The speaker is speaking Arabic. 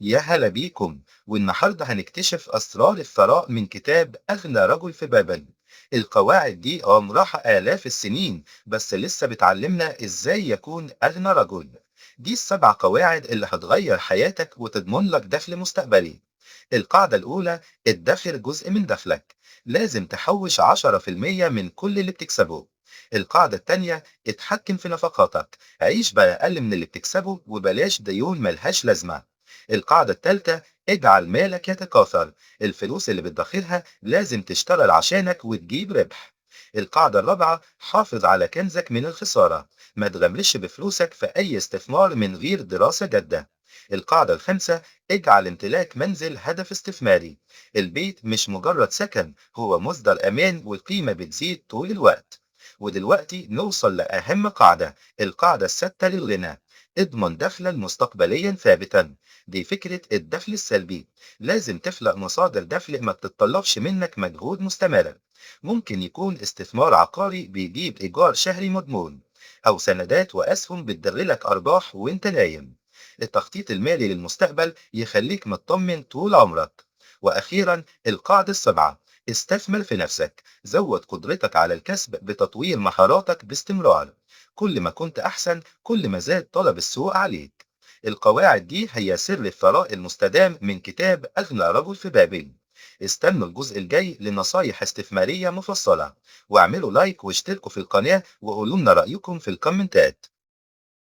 يا هلا بيكم. والنهارده هنكتشف أسرار الثراء من كتاب أغنى رجل في بابل. القواعد دي عمرها آلاف السنين، بس لسه بتعلمنا إزاي يكون أغنى رجل. دي السبع قواعد اللي هتغير حياتك وتضمن لك دخل مستقبلي. القاعدة الأولى: ادخر جزء من دخلك. لازم تحوش 10% من كل اللي بتكسبه. القاعدة التانية: اتحكم في نفقاتك. عيش بأقل من اللي بتكسبه وبلاش ديون ملهاش لازمة. القاعدة التالتة: اجعل مالك يتكاثر. الفلوس اللي بتدخرها لازم تشتغل عشانك وتجيب ربح. القاعدة الرابعة: حافظ على كنزك من الخسارة. ما تغامرش بفلوسك في أي استثمار من غير دراسة جادة. القاعدة الخامسة: اجعل امتلاك منزل هدف استثماري. البيت مش مجرد سكن، هو مصدر أمان والقيمة بتزيد طول الوقت. ودلوقتي نوصل لأهم قاعدة، القاعدة الثابتة للغنى. اضمن دخلا مستقبليا ثابتا. دي فكرة الدخل السلبي. لازم تخلق مصادر دخل ما بتتطلبش منك مجهود مستمر. ممكن يكون استثمار عقاري بيجيب إيجار شهري مضمون، أو سندات وأسهم بتدرلك أرباح وإنت نايم. التخطيط المالي للمستقبل يخليك مطمن طول عمرك. وأخيرا القاعدة السبعة: استثمر في نفسك. زود قدرتك على الكسب بتطوير مهاراتك باستمرار. كل ما كنت أحسن كل ما زاد طلب السوق عليك. القواعد دي هي سر الثراء المستدام من كتاب أغنى رجل في بابل. استنوا الجزء الجاي لنصايح استثمارية مفصلة. واعملوا لايك واشتركوا في القناة وقولوا لنا رأيكم في الكومنتات.